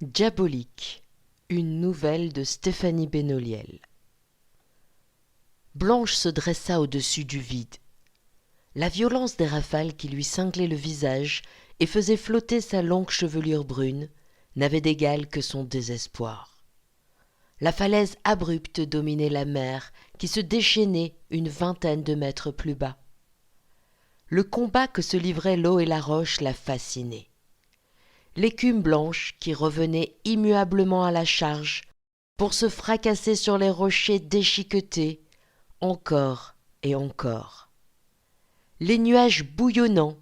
Diabolique, une nouvelle de Stéphanie Benoliel. Blanche se dressa au-dessus du vide. La violence des rafales qui lui cinglaient le visage et faisaient flotter sa longue chevelure brune n'avait d'égal que son désespoir. La falaise abrupte dominait la mer qui se déchaînait une vingtaine de mètres plus bas. Le combat que se livraient l'eau et la roche la fascinait. L'écume blanche qui revenait immuablement à la charge pour se fracasser sur les rochers déchiquetés, encore et encore. Les nuages bouillonnants,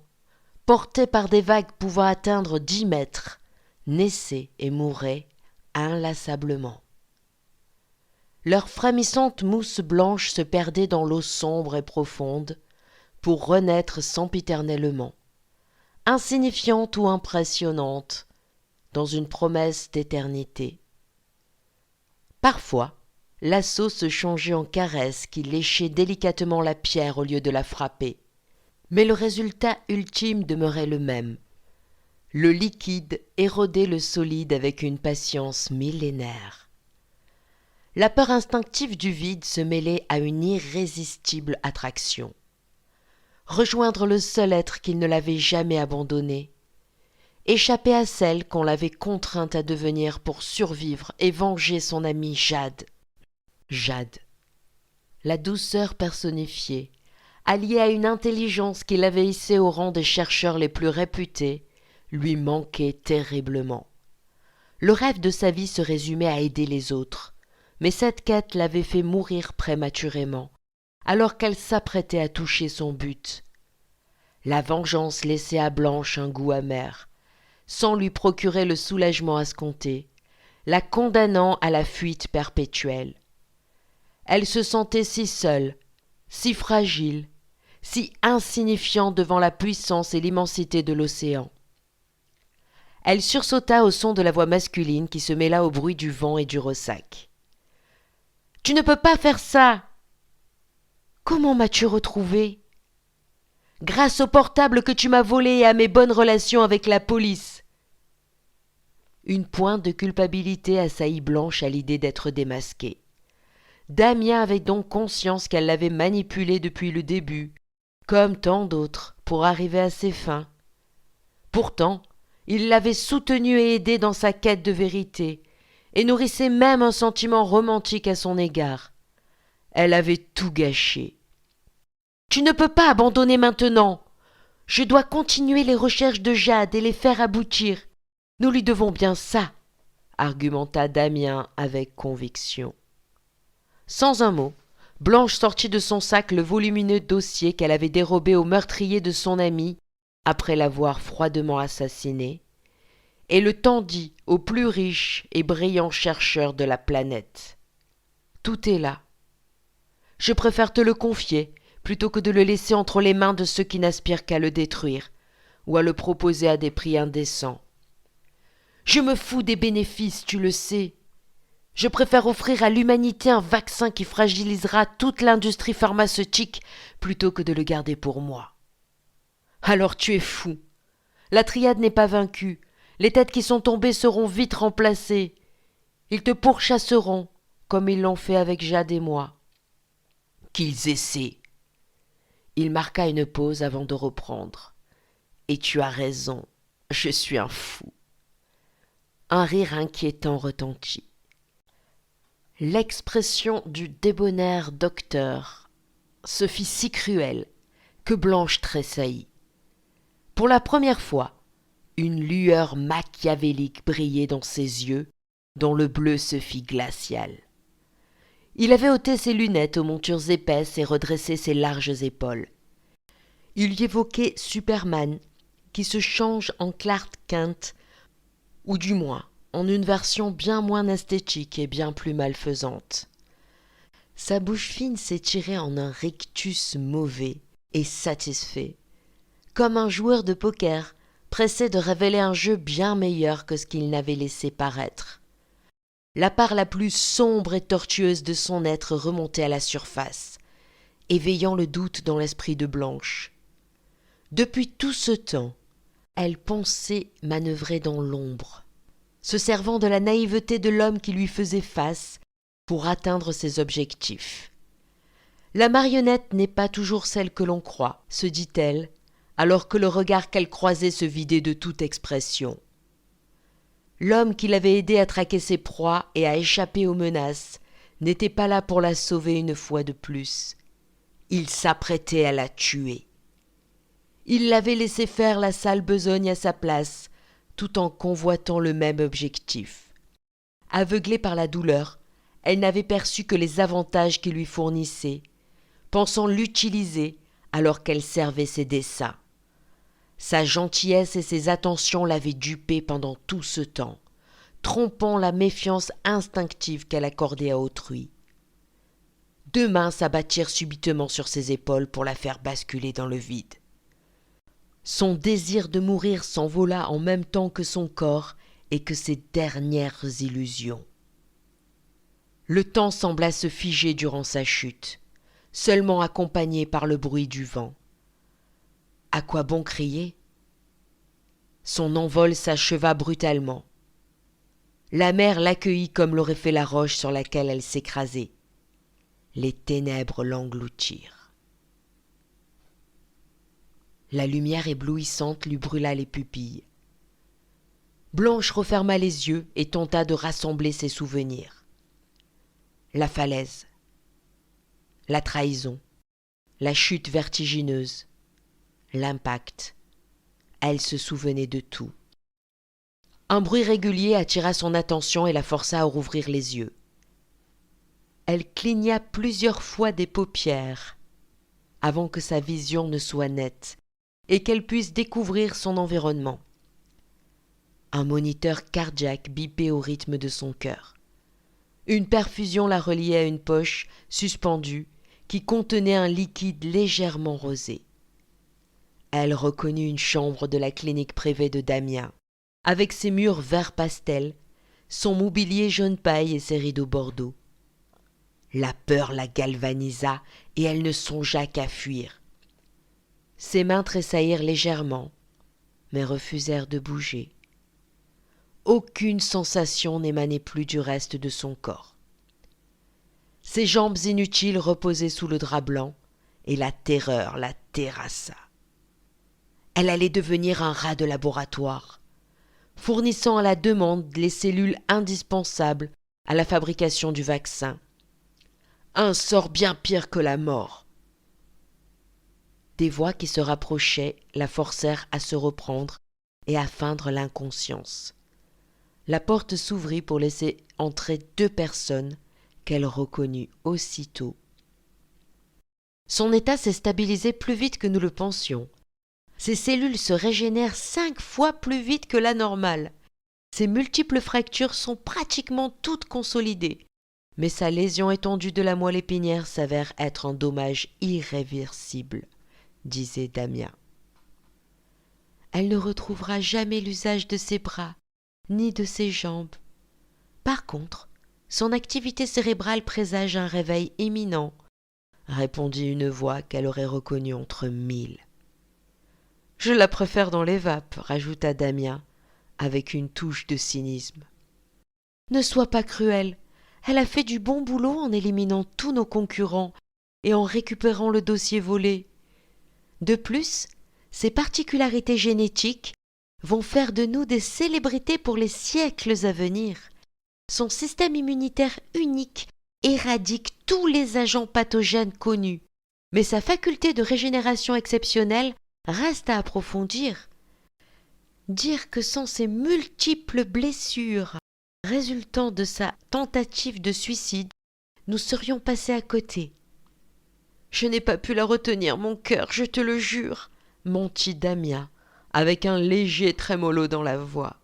portés par des vagues pouvant atteindre 10 mètres, naissaient et mouraient inlassablement. Leur frémissante mousse blanche se perdait dans l'eau sombre et profonde pour renaître sempiternellement, insignifiante ou impressionnante, dans une promesse d'éternité. Parfois, l'assaut se changeait en caresse qui léchait délicatement la pierre au lieu de la frapper. Mais le résultat ultime demeurait le même. Le liquide érodait le solide avec une patience millénaire. La peur instinctive du vide se mêlait à une irrésistible attraction. Rejoindre le seul être qu'il ne l'avait jamais abandonné, échapper à celle qu'on l'avait contrainte à devenir pour survivre et venger son amie Jade. Jade, la douceur personnifiée, alliée à une intelligence qui l'avait hissée au rang des chercheurs les plus réputés, lui manquait terriblement. Le rêve de sa vie se résumait à aider les autres, mais cette quête l'avait fait mourir prématurément, alors qu'elle s'apprêtait à toucher son but. La vengeance laissait à Blanche un goût amer, sans lui procurer le soulagement escompté, la condamnant à la fuite perpétuelle. Elle se sentait si seule, si fragile, si insignifiante devant la puissance et l'immensité de l'océan. Elle sursauta au son de la voix masculine qui se mêla au bruit du vent et du ressac. « Tu ne peux pas faire ça !»« Comment m'as-tu retrouvée ?»« Grâce au portable que tu m'as volé et à mes bonnes relations avec la police. » Une pointe de culpabilité assaillit Blanche à l'idée d'être démasquée. Damien avait donc conscience qu'elle l'avait manipulé depuis le début, comme tant d'autres, pour arriver à ses fins. Pourtant, il l'avait soutenue et aidée dans sa quête de vérité, et nourrissait même un sentiment romantique à son égard. Elle avait tout gâché. « Tu ne peux pas abandonner maintenant. Je dois continuer les recherches de Jade et les faire aboutir. Nous lui devons bien ça, » argumenta Damien avec conviction. Sans un mot, Blanche sortit de son sac le volumineux dossier qu'elle avait dérobé au meurtrier de son ami après l'avoir froidement assassiné, et le tendit au plus riche et brillant chercheur de la planète. Tout est là. Je préfère te le confier plutôt que de le laisser entre les mains de ceux qui n'aspirent qu'à le détruire ou à le proposer à des prix indécents. Je me fous des bénéfices, tu le sais. Je préfère offrir à l'humanité un vaccin qui fragilisera toute l'industrie pharmaceutique plutôt que de le garder pour moi. Alors tu es fou. La triade n'est pas vaincue. Les têtes qui sont tombées seront vite remplacées. Ils te pourchasseront, comme ils l'ont fait avec Jade et moi. Qu'ils essaient. Il marqua une pause avant de reprendre. Et tu as raison, je suis un fou. Un rire inquiétant retentit. L'expression du débonnaire docteur se fit si cruelle que Blanche tressaillit. Pour la première fois, une lueur machiavélique brillait dans ses yeux, dont le bleu se fit glacial. Il avait ôté ses lunettes aux montures épaisses et redressé ses larges épaules. Il y évoquait Superman, qui se change en Clark Kent, ou du moins en une version bien moins esthétique et bien plus malfaisante. Sa bouche fine s'étirait en un rictus mauvais et satisfait, comme un joueur de poker pressé de révéler un jeu bien meilleur que ce qu'il n'avait laissé paraître. La part la plus sombre et tortueuse de son être remontait à la surface, éveillant le doute dans l'esprit de Blanche. Depuis tout ce temps, elle pensait manœuvrer dans l'ombre, se servant de la naïveté de l'homme qui lui faisait face pour atteindre ses objectifs. La marionnette n'est pas toujours celle que l'on croit, se dit-elle, alors que le regard qu'elle croisait se vidait de toute expression. L'homme qui l'avait aidée à traquer ses proies et à échapper aux menaces n'était pas là pour la sauver une fois de plus. Il s'apprêtait à la tuer. Il l'avait laissé faire la sale besogne à sa place, tout en convoitant le même objectif. Aveuglée par la douleur, elle n'avait perçu que les avantages qu'il lui fournissait, pensant l'utiliser alors qu'elle servait ses desseins. Sa gentillesse et ses attentions l'avaient dupée pendant tout ce temps, trompant la méfiance instinctive qu'elle accordait à autrui. Deux mains s'abattirent subitement sur ses épaules pour la faire basculer dans le vide. Son désir de mourir s'envola en même temps que son corps et que ses dernières illusions. Le temps sembla se figer durant sa chute, seulement accompagné par le bruit du vent. À quoi bon crier ? Son envol s'acheva brutalement. La mer l'accueillit comme l'aurait fait la roche sur laquelle elle s'écrasait. Les ténèbres l'engloutirent. La lumière éblouissante lui brûla les pupilles. Blanche referma les yeux et tenta de rassembler ses souvenirs. La falaise, la trahison, la chute vertigineuse, l'impact. Elle se souvenait de tout. Un bruit régulier attira son attention et la força à rouvrir les yeux. Elle cligna plusieurs fois des paupières avant que sa vision ne soit nette et qu'elle puisse découvrir son environnement. Un moniteur cardiaque bipait au rythme de son cœur. Une perfusion la reliait à une poche suspendue qui contenait un liquide légèrement rosé. Elle reconnut une chambre de la clinique privée de Damien, avec ses murs vert pastel, son mobilier jaune paille et ses rideaux bordeaux. La peur la galvanisa et elle ne songea qu'à fuir. Ses mains tressaillirent légèrement, mais refusèrent de bouger. Aucune sensation n'émanait plus du reste de son corps. Ses jambes inutiles reposaient sous le drap blanc et la terreur la terrassa. Elle allait devenir un rat de laboratoire, fournissant à la demande les cellules indispensables à la fabrication du vaccin. Un sort bien pire que la mort. Des voix qui se rapprochaient la forcèrent à se reprendre et à feindre l'inconscience. La porte s'ouvrit pour laisser entrer deux personnes qu'elle reconnut aussitôt. Son état s'est stabilisé plus vite que nous le pensions. Ses cellules se régénèrent 5 fois plus vite que la normale. Ses multiples fractures sont pratiquement toutes consolidées. Mais sa lésion étendue de la moelle épinière s'avère être un dommage irréversible, disait Damien. Elle ne retrouvera jamais l'usage de ses bras, ni de ses jambes. Par contre, son activité cérébrale présage un réveil imminent, répondit une voix qu'elle aurait reconnue entre 1000. Je la préfère dans les vapes, rajouta Damien, avec une touche de cynisme. Ne sois pas cruel, elle a fait du bon boulot en éliminant tous nos concurrents et en récupérant le dossier volé. De plus, ses particularités génétiques vont faire de nous des célébrités pour les siècles à venir. Son système immunitaire unique éradique tous les agents pathogènes connus, mais sa faculté de régénération exceptionnelle reste à approfondir. Dire que sans ces multiples blessures résultant de sa tentative de suicide, nous serions passés à côté. Je n'ai pas pu la retenir, mon cœur, je te le jure, mentit Damien, avec un léger trémolo dans la voix.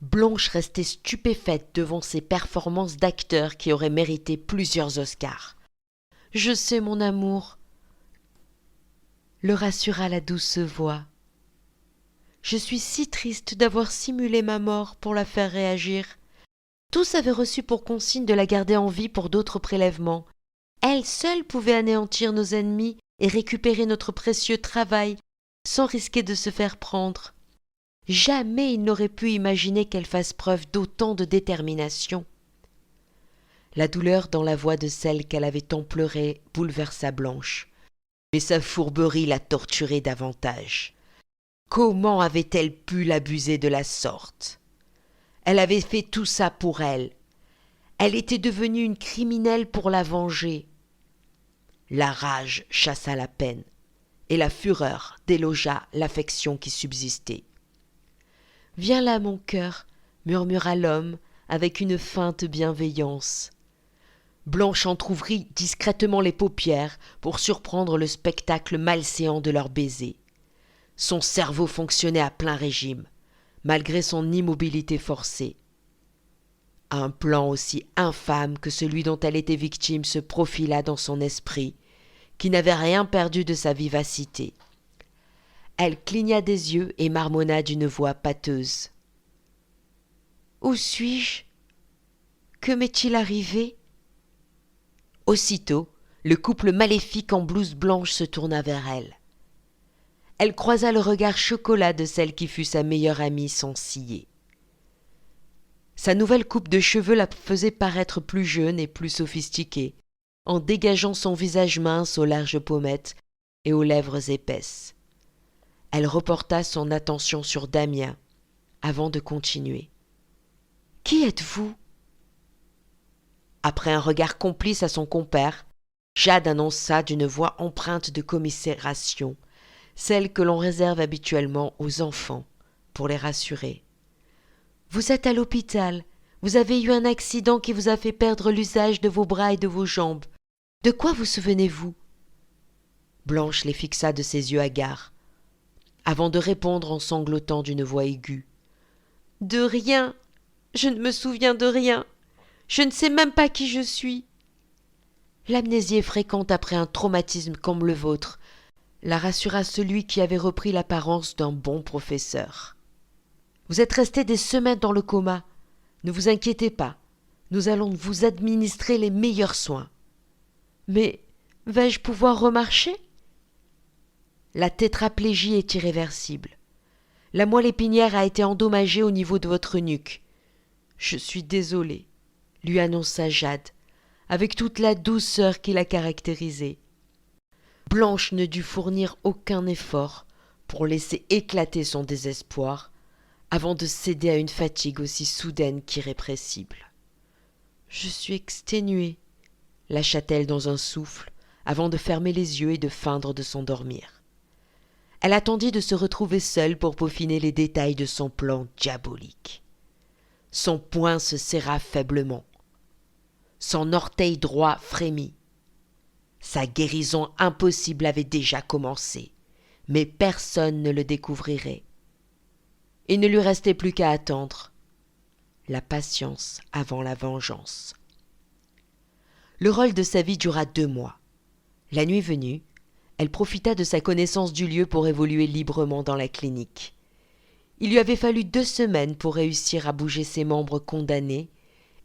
Blanche restait stupéfaite devant ces performances d'acteur qui auraient mérité plusieurs Oscars. « Je sais, mon amour, » le rassura la douce voix. « Je suis si triste d'avoir simulé ma mort pour la faire réagir. Tous avaient reçu pour consigne de la garder en vie pour d'autres prélèvements. Elle seule pouvait anéantir nos ennemis et récupérer notre précieux travail sans risquer de se faire prendre. Jamais il n'aurait pu imaginer qu'elle fasse preuve d'autant de détermination. La douleur dans la voix de celle qu'elle avait tant pleurée bouleversa Blanche, mais sa fourberie la torturait davantage. Comment avait-elle pu l'abuser de la sorte? Elle avait fait tout ça pour elle. Elle était devenue une criminelle pour la venger. La rage chassa la peine, et la fureur délogea l'affection qui subsistait. « Viens là, mon cœur, » murmura l'homme avec une feinte bienveillance. Blanche entr'ouvrit discrètement les paupières pour surprendre le spectacle malséant de leur baiser. Son cerveau fonctionnait à plein régime, malgré son immobilité forcée. Un plan aussi infâme que celui dont elle était victime se profila dans son esprit, qui n'avait rien perdu de sa vivacité. Elle cligna des yeux et marmonna d'une voix pâteuse. « Où suis-je? Que m'est-il arrivé ?» Aussitôt, le couple maléfique en blouse blanche se tourna vers elle. Elle croisa le regard chocolat de celle qui fut sa meilleure amie sans ciller. Sa nouvelle coupe de cheveux la faisait paraître plus jeune et plus sophistiquée, en dégageant son visage mince aux larges pommettes et aux lèvres épaisses. Elle reporta son attention sur Damien, avant de continuer. « Qui êtes-vous » Après un regard complice à son compère, Jade annonça d'une voix empreinte de commisération, celle que l'on réserve habituellement aux enfants, pour les rassurer. « Vous êtes à l'hôpital. Vous avez eu un accident qui vous a fait perdre l'usage de vos bras et de vos jambes. De quoi vous souvenez-vous » Blanche les fixa de ses yeux hagards, avant de répondre en sanglotant d'une voix aiguë. « De rien. Je ne me souviens de rien. Je ne sais même pas qui je suis. » L'amnésie est fréquente après un traumatisme comme le vôtre, la rassura celui qui avait repris l'apparence d'un bon professeur. Vous êtes resté des semaines dans le coma. Ne vous inquiétez pas. Nous allons vous administrer les meilleurs soins. Mais vais-je pouvoir remarcher ? La tétraplégie est irréversible. La moelle épinière a été endommagée au niveau de votre nuque. Je suis désolée, lui annonça Jade, avec toute la douceur qui la caractérisait. Blanche ne dut fournir aucun effort pour laisser éclater son désespoir avant de céder à une fatigue aussi soudaine qu'irrépressible. « Je suis exténuée » lâcha-t-elle dans un souffle avant de fermer les yeux et de feindre de s'endormir. Elle attendit de se retrouver seule pour peaufiner les détails de son plan diabolique. Son poing se serra faiblement. Son orteil droit frémit. Sa guérison impossible avait déjà commencé, mais personne ne le découvrirait. Il ne lui restait plus qu'à attendre. La patience avant la vengeance. Le rôle de sa vie dura 2 mois. La nuit venue, elle profita de sa connaissance du lieu pour évoluer librement dans la clinique. Il lui avait fallu 2 semaines pour réussir à bouger ses membres condamnés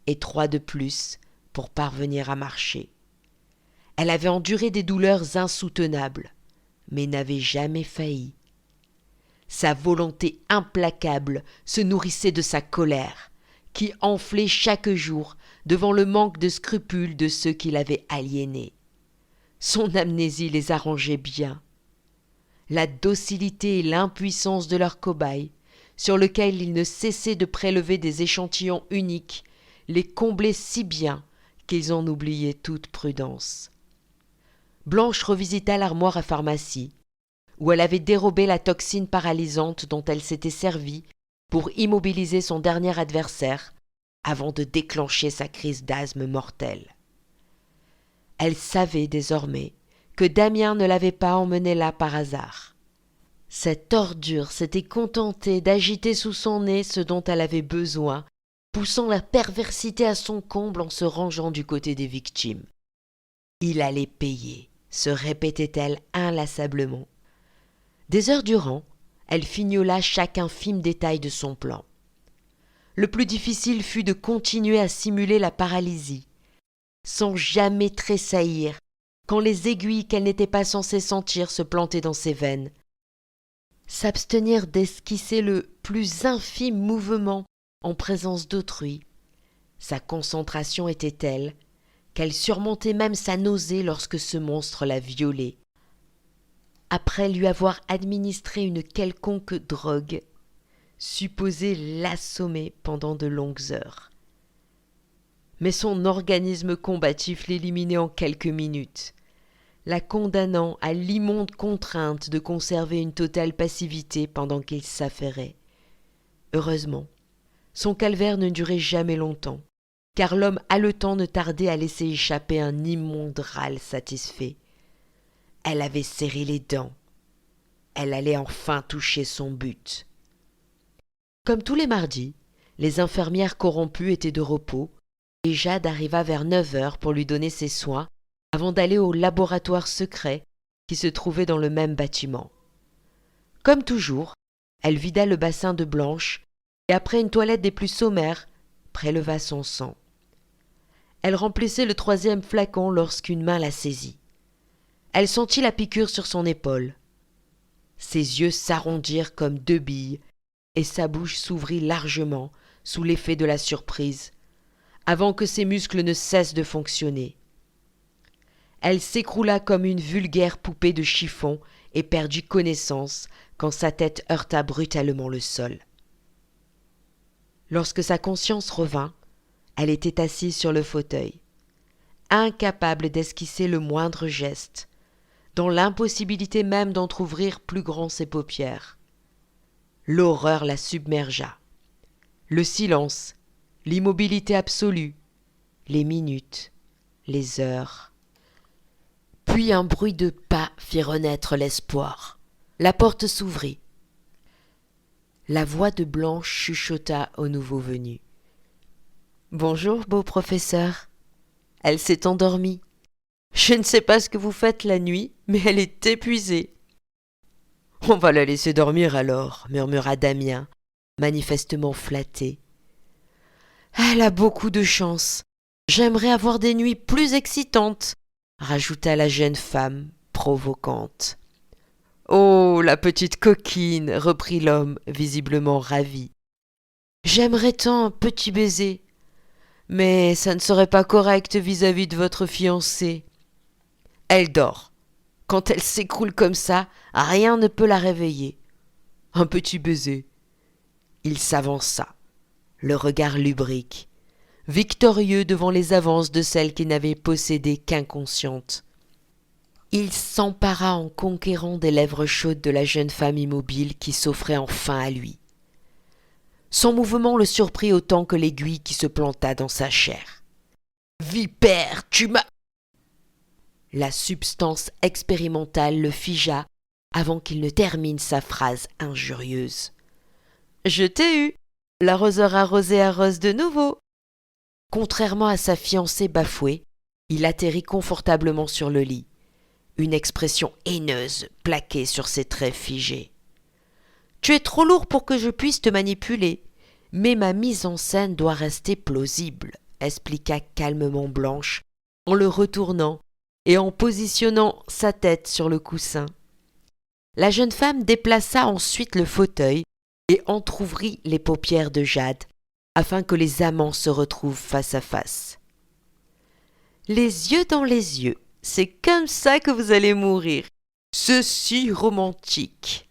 et 3 de plus pour parvenir à marcher. Elle avait enduré des douleurs insoutenables, mais n'avait jamais failli. Sa volonté implacable se nourrissait de sa colère, qui enflait chaque jour devant le manque de scrupules de ceux qui l'avaient aliénée. Son amnésie les arrangeait bien. La docilité et l'impuissance de leur cobaye, sur lequel ils ne cessaient de prélever des échantillons uniques, les comblaient si bien qu'ils en oubliaient toute prudence. Blanche revisita l'armoire à pharmacie, où elle avait dérobé la toxine paralysante dont elle s'était servie pour immobiliser son dernier adversaire avant de déclencher sa crise d'asthme mortelle. Elle savait désormais que Damien ne l'avait pas emmenée là par hasard. Cette ordure s'était contentée d'agiter sous son nez ce dont elle avait besoin, poussant la perversité à son comble en se rangeant du côté des victimes. Il allait payer, se répétait-elle inlassablement. Des heures durant, elle fignola chaque infime détail de son plan. Le plus difficile fut de continuer à simuler la paralysie, sans jamais tressaillir quand les aiguilles qu'elle n'était pas censée sentir se plantaient dans ses veines. S'abstenir d'esquisser le plus infime mouvement en présence d'autrui. Sa concentration était telle qu'elle surmontait même sa nausée lorsque ce monstre la violait. Après lui avoir administré une quelconque drogue, supposée l'assommer pendant de longues heures. Mais son organisme combatif l'éliminait en quelques minutes, la condamnant à l'immonde contrainte de conserver une totale passivité pendant qu'il s'affairait. Heureusement, son calvaire ne durait jamais longtemps, car l'homme haletant ne tardait à laisser échapper un immonde râle satisfait. Elle avait serré les dents. Elle allait enfin toucher son but. Comme tous les mardis, les infirmières corrompues étaient de repos, et Jade arriva vers 9 heures pour lui donner ses soins avant d'aller au laboratoire secret qui se trouvait dans le même bâtiment. Comme toujours, elle vida le bassin de Blanche et après une toilette des plus sommaires, préleva son sang. Elle remplissait le 3e flacon lorsqu'une main la saisit. Elle sentit la piqûre sur son épaule. Ses yeux s'arrondirent comme 2 billes et sa bouche s'ouvrit largement sous l'effet de la surprise, avant que ses muscles ne cessent de fonctionner. Elle s'écroula comme une vulgaire poupée de chiffon et perdit connaissance quand sa tête heurta brutalement le sol. Lorsque sa conscience revint, elle était assise sur le fauteuil, incapable d'esquisser le moindre geste, dans l'impossibilité même d'entr'ouvrir plus grand ses paupières. L'horreur la submergea. Le silence, l'immobilité absolue, les minutes, les heures. Puis un bruit de pas fit renaître l'espoir. La porte s'ouvrit. La voix de Blanche chuchota au nouveau venu. « Bonjour, beau professeur. » Elle s'est endormie. « Je ne sais pas ce que vous faites la nuit, mais elle est épuisée. »« On va la laisser dormir alors, » murmura Damien, manifestement flatté. « Elle a beaucoup de chance. J'aimerais avoir des nuits plus excitantes, » rajouta la jeune femme, provocante. « Oh, la petite coquine » reprit l'homme, visiblement ravi. « J'aimerais tant un petit baiser, mais ça ne serait pas correct vis-à-vis de votre fiancé. Elle dort. Quand elle s'écroule comme ça, rien ne peut la réveiller. Un petit baiser. » Il s'avança, le regard lubrique, victorieux devant les avances de celle qui n'avait possédé qu'inconsciente. Il s'empara en conquérant des lèvres chaudes de la jeune femme immobile qui s'offrait enfin à lui. Son mouvement le surprit autant que l'aiguille qui se planta dans sa chair. « Vipère, tu m'as... » La substance expérimentale le figea avant qu'il ne termine sa phrase injurieuse. « Je t'ai eu. L'arroseur arrosé arrose de nouveau. » Contrairement à sa fiancée bafouée, il atterrit confortablement sur le lit, une expression haineuse plaquée sur ses traits figés. « Tu es trop lourd pour que je puisse te manipuler, mais ma mise en scène doit rester plausible, » expliqua calmement Blanche, en le retournant et en positionnant sa tête sur le coussin. La jeune femme déplaça ensuite le fauteuil et entr'ouvrit les paupières de Jade, afin que les amants se retrouvent face à face. « Les yeux dans les yeux, c'est comme ça que vous allez mourir. C'est si romantique. »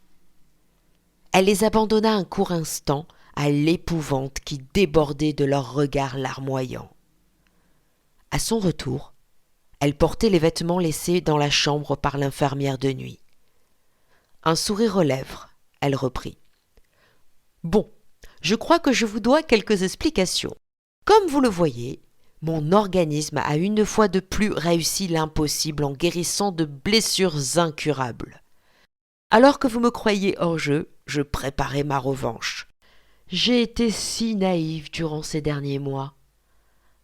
Elle les abandonna un court instant à l'épouvante qui débordait de leurs regards larmoyants. À son retour, elle portait les vêtements laissés dans la chambre par l'infirmière de nuit. Un sourire aux lèvres, elle reprit. « Bon, je crois que je vous dois quelques explications. Comme vous le voyez, mon organisme a une fois de plus réussi l'impossible en guérissant de blessures incurables. Alors que vous me croyiez hors jeu, je préparais ma revanche. J'ai été si naïve durant ces derniers mois.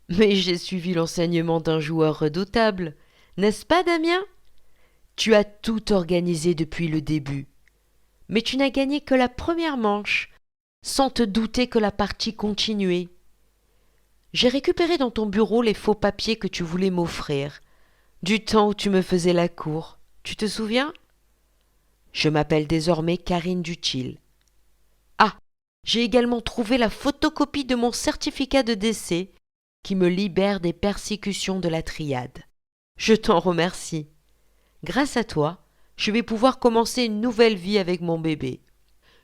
Mais j'ai suivi l'enseignement d'un joueur redoutable, n'est-ce pas, Damien? Tu as tout organisé depuis le début, mais tu n'as gagné que la première manche, sans te douter que la partie continuait. J'ai récupéré dans ton bureau les faux papiers que tu voulais m'offrir, du temps où tu me faisais la cour. Tu te souviens? Je m'appelle désormais Karine Dutil. Ah, J'ai également trouvé la photocopie de mon certificat de décès qui me libère des persécutions de la triade. Je t'en remercie. Grâce à toi, je vais pouvoir commencer une nouvelle vie avec mon bébé.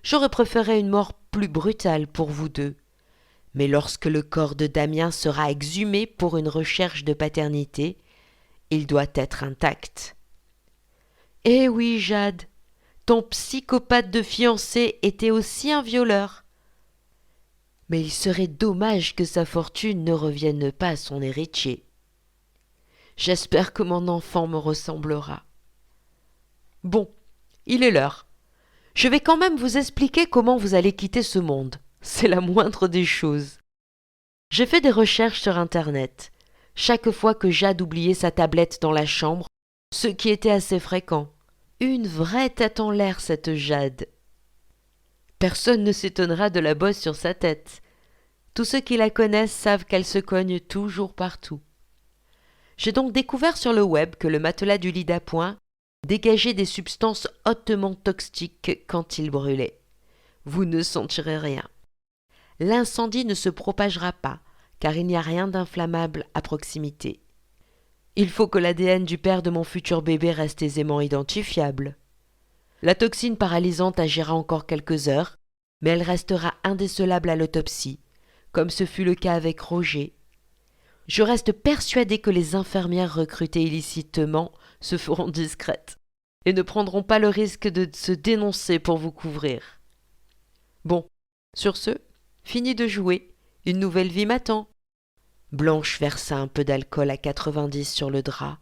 J'aurais préféré une mort plus brutale pour vous deux. Mais lorsque le corps de Damien sera exhumé pour une recherche de paternité, il doit être intact. Eh oui, Jade, ton psychopathe de fiancé était aussi un violeur. Mais il serait dommage que sa fortune ne revienne pas à son héritier. J'espère que mon enfant me ressemblera. Bon, il est l'heure. Je vais quand même vous expliquer comment vous allez quitter ce monde. C'est la moindre des choses. J'ai fait des recherches sur Internet. Chaque fois que Jade oubliait sa tablette dans la chambre, ce qui était assez fréquent. Une vraie tête en l'air, cette Jade. Personne ne s'étonnera de la bosse sur sa tête. Tous ceux qui la connaissent savent qu'elle se cogne toujours partout. J'ai donc découvert sur le web que le matelas du lit d'appoint dégageait des substances hautement toxiques quand il brûlait. Vous ne sentirez rien. L'incendie ne se propagera pas, car il n'y a rien d'inflammable à proximité. Il faut que l'ADN du père de mon futur bébé reste aisément identifiable. La toxine paralysante agira encore quelques heures, mais elle restera indécelable à l'autopsie, comme ce fut le cas avec Roger. Je reste persuadée que les infirmières recrutées illicitement se feront discrètes et ne prendront pas le risque de se dénoncer pour vous couvrir. Bon, sur ce, fini de jouer, une nouvelle vie m'attend. Blanche versa un peu d'alcool à 90 sur le drap,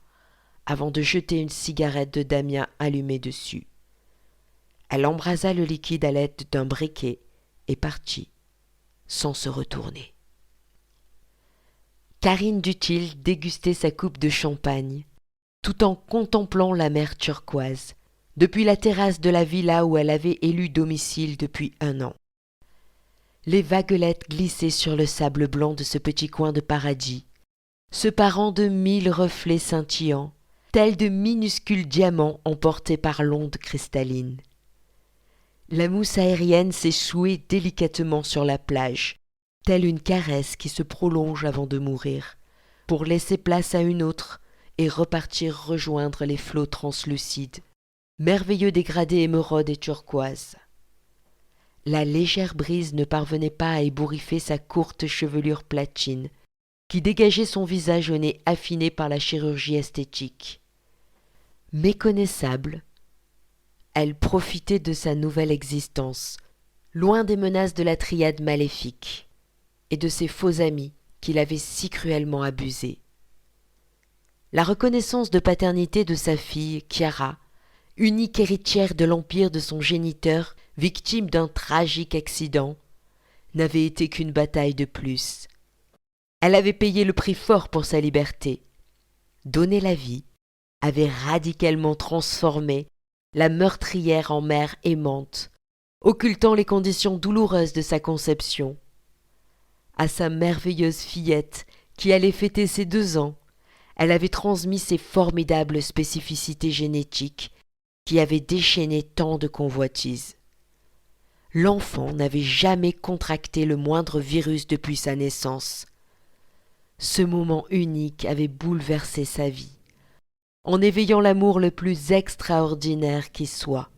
avant de jeter une cigarette de Damien allumée dessus. Elle embrasa le liquide à l'aide d'un briquet et partit, sans se retourner. Karine Dutil dégustait sa coupe de champagne, tout en contemplant la mer turquoise, depuis la terrasse de la villa où elle avait élu domicile depuis 1 an. Les vaguelettes glissaient sur le sable blanc de ce petit coin de paradis, se parant de 1000 reflets scintillants, tels de minuscules diamants emportés par l'onde cristalline. La mousse aérienne s'échouait délicatement sur la plage, telle une caresse qui se prolonge avant de mourir, pour laisser place à une autre et repartir rejoindre les flots translucides, merveilleux dégradés émeraude et turquoise. La légère brise ne parvenait pas à ébouriffer sa courte chevelure platine, qui dégageait son visage au nez affiné par la chirurgie esthétique. Méconnaissable, elle profitait de sa nouvelle existence, loin des menaces de la triade maléfique et de ses faux amis qui l'avaient si cruellement abusée. La reconnaissance de paternité de sa fille, Chiara, unique héritière de l'empire de son géniteur, victime d'un tragique accident, n'avait été qu'une bataille de plus. Elle avait payé le prix fort pour sa liberté. Donner la vie avait radicalement transformé la meurtrière en mère aimante, occultant les conditions douloureuses de sa conception. À sa merveilleuse fillette, qui allait fêter ses 2 ans, elle avait transmis ses formidables spécificités génétiques qui avaient déchaîné tant de convoitises. L'enfant n'avait jamais contracté le moindre virus depuis sa naissance. Ce moment unique avait bouleversé sa vie, en éveillant l'amour le plus extraordinaire qui soit.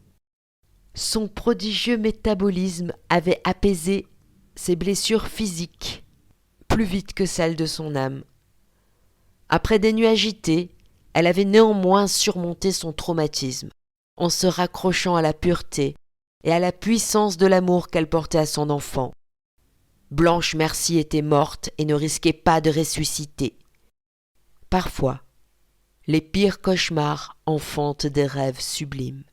Son prodigieux métabolisme avait apaisé ses blessures physiques, plus vite que celles de son âme. Après des nuits agitées, elle avait néanmoins surmonté son traumatisme, en se raccrochant à la pureté et à la puissance de l'amour qu'elle portait à son enfant. Blanche Mercier était morte et ne risquait pas de ressusciter. Parfois, les pires cauchemars enfantent des rêves sublimes.